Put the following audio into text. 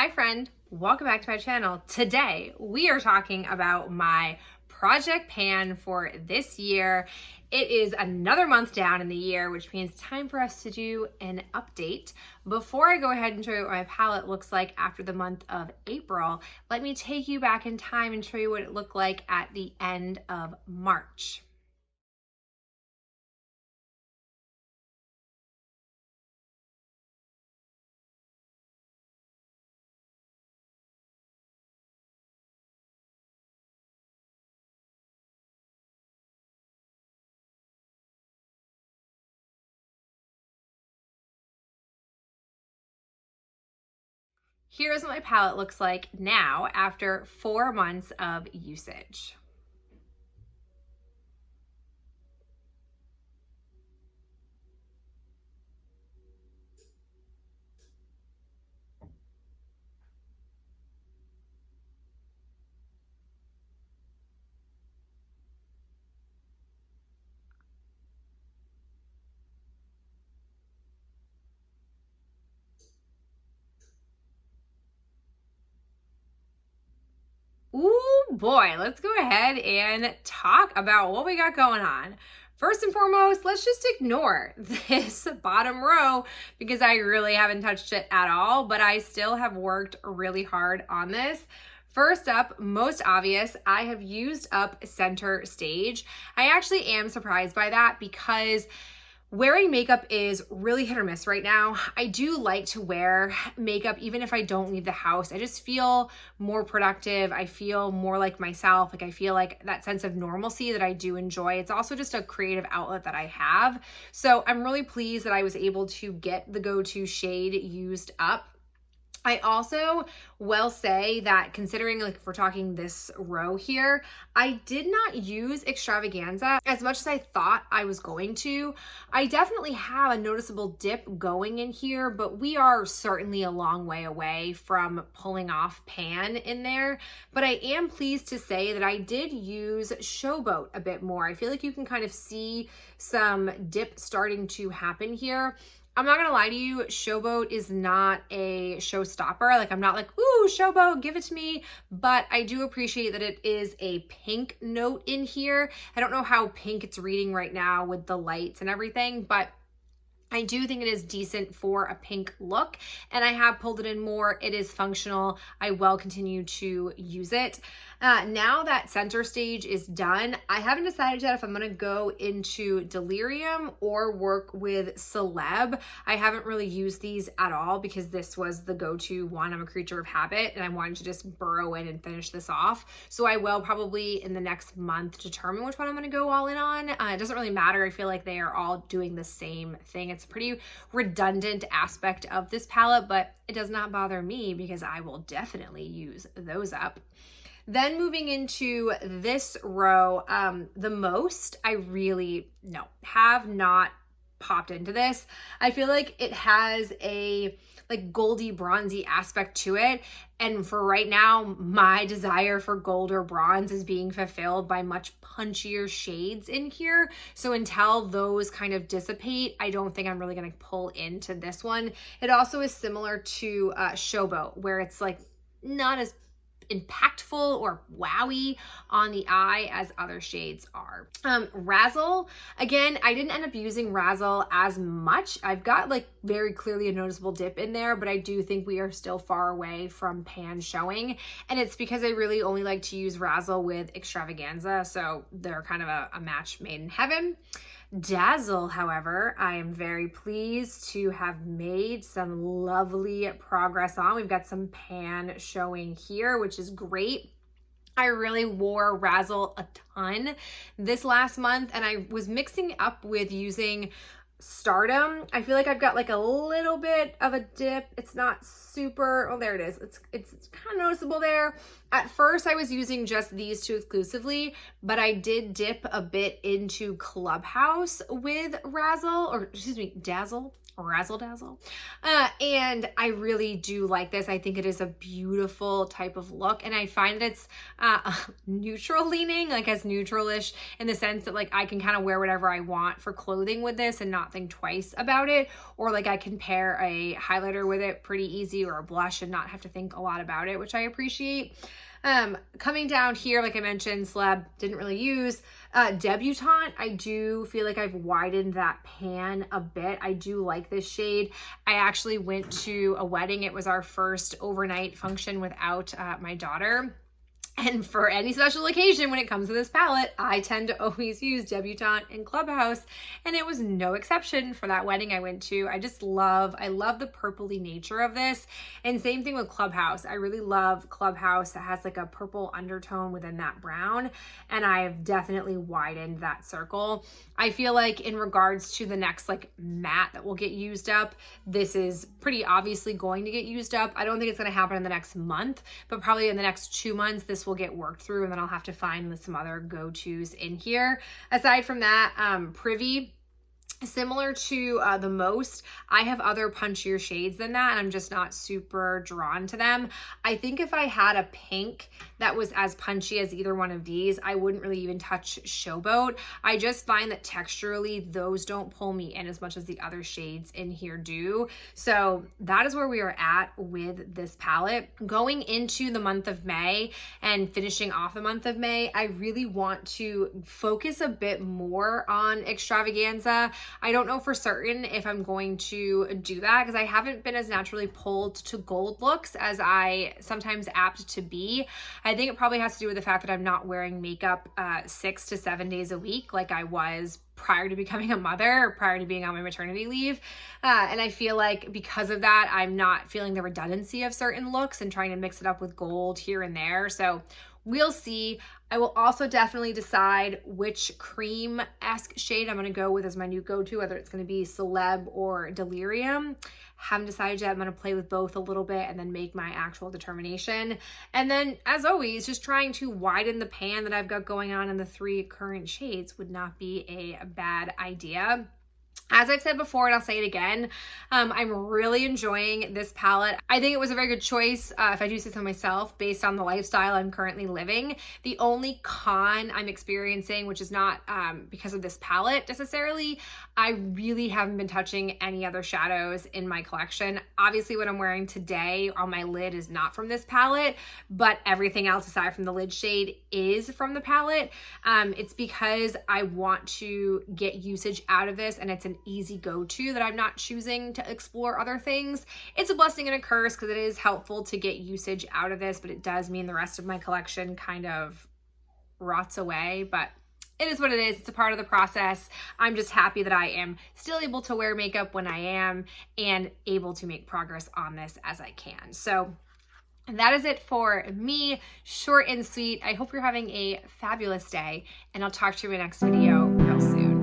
Hi friend, welcome back to my channel. Today we are talking about my project pan for this year. It is another month down in the year, which means time for us to do an update. Before I go ahead and show you what my palette looks like after the month of April, let me take you back in time and show you what it looked like at the end of March. Here's what my palette looks like now after 4 months of usage. Ooh boy, let's go ahead and talk about what we got going on. First and foremost, let's just ignore this bottom row because I really haven't touched it at all, but I still have worked really hard on this. First up, most obvious, I have used up center stage. I actually am surprised by that because wearing makeup is really hit or miss right now. I do like to wear makeup even if I don't leave the house. I just feel more productive. I feel more like myself. Like I feel like that sense of normalcy that I do enjoy. It's also just a creative outlet that I have. So I'm really pleased that I was able to get the go-to shade used up. I also will say that considering like if we're talking this row here, I did not use Extravaganza as much as I thought I was going to. I definitely have a noticeable dip going in here, but we are certainly a long way away from pulling off pan in there. But I am pleased to say that I did use Showboat a bit more. I feel like you can kind of see some dip starting to happen here. I'm not gonna lie to you, Showboat is not a showstopper. Like I'm not like, ooh, Showboat, give it to me. But I do appreciate that it is a pink note in here. I don't know how pink it's reading right now with the lights and everything, but I do think it is decent for a pink look, and I have pulled it in more. It is functional. I will continue to use it. Now that center stage is done, I haven't decided yet if I'm gonna go into Delirium or work with Celeb. I haven't really used these at all because this was the go-to one. I'm a creature of habit and I wanted to just burrow in and finish this off. So I will probably in the next month determine which one I'm gonna go all in on. It doesn't really matter. I feel like they are all doing the same thing. It's a pretty redundant aspect of this palette, but it does not bother me because I will definitely use those up. Then moving into this row, the most I really have not popped into this. I feel like it has a like goldy bronzy aspect to it, and for right now my desire for gold or bronze is being fulfilled by much punchier shades in here. So until those kind of dissipate, I don't think I'm really going to pull into this one. It also is similar to Showboat, where it's like not as impactful or wowy on the eye as other shades are. Razzle, again, I didn't end up using Razzle as much. I've got like very clearly a noticeable dip in there, but I do think we are still far away from pan showing, and it's because I really only like to use Razzle with Extravaganza, so they're kind of a match made in heaven. Dazzle, however, I am very pleased to have made some lovely progress on. We've got some pan showing here, which is great. I really wore Razzle a ton this last month, and I was mixing up with using Stardom. I feel like I've got like a little bit of a dip. It's not super, oh there it is. It's kind of noticeable there. At first I was using just these two exclusively, but I did dip a bit into Clubhouse with Razzle, or excuse me, Dazzle. razzle dazzle. And I really do like this. I think it is a beautiful type of look, and I find that it's neutral leaning, like as neutral-ish in the sense that like I can kind of wear whatever I want for clothing with this and not think twice about it, or like I can pair a highlighter with it pretty easy, or a blush, and not have to think a lot about it, which I appreciate. Coming down here, like I mentioned, Celeb didn't really use. Debutante, I do feel like I've widened that pan a bit. I do like this shade. I actually went to a wedding. It was our first overnight function without my daughter. And for any special occasion, when it comes to this palette, I tend to always use Debutante in Clubhouse, and it was no exception for that wedding I went to. I love the purpley nature of this, and same thing with Clubhouse. I really love Clubhouse that has like a purple undertone within that brown, and I've definitely widened that circle. I feel like in regards to the next like matte that will get used up, this is pretty obviously going to get used up. I don't think it's going to happen in the next month, but probably in the next 2 months, this will get worked through, and then I'll have to find some other go-tos in here. Aside from that, Privy, similar to the Most, I have other punchier shades than that, and I'm just not super drawn to them. I think if I had a pink that was as punchy as either one of these, I wouldn't really even touch Showboat. I just find that texturally, those don't pull me in as much as the other shades in here do. So that is where we are at with this palette. Going into the month of May and finishing off the month of May, I really want to focus a bit more on extravaganza. I don't know for certain if I'm going to do that because I haven't been as naturally pulled to gold looks as I sometimes apt to be. I think it probably has to do with the fact that I'm not wearing makeup 6 to 7 days a week like I was prior to becoming a mother, or prior to being on my maternity leave. And I feel like because of that, I'm not feeling the redundancy of certain looks and trying to mix it up with gold here and there. So we'll see. I will also definitely decide which cream-esque shade I'm going to go with as my new go-to, whether it's going to be Celeb or Delirium. Haven't decided yet. I'm going to play with both a little bit and then make my actual determination. And then, as always, just trying to widen the pan that I've got going on in the 3 current shades would not be a bad idea. As I've said before, and I'll say it again, I'm really enjoying this palette. I think it was a very good choice, if I do say so myself, based on the lifestyle I'm currently living. The only con I'm experiencing, which is not because of this palette necessarily, I really haven't been touching any other shadows in my collection. Obviously, what I'm wearing today on my lid is not from this palette, but everything else aside from the lid shade is from the palette. It's because I want to get usage out of this, and it's an easy go-to that I'm not choosing to explore other things. It's a blessing and a curse because it is helpful to get usage out of this, but it does mean the rest of my collection kind of rots away, but it is what it is. It's a part of the process. I'm just happy that I am still able to wear makeup when I am and able to make progress on this as I can. So that is it for me, short and sweet. I hope you're having a fabulous day, and I'll talk to you in my next video real soon.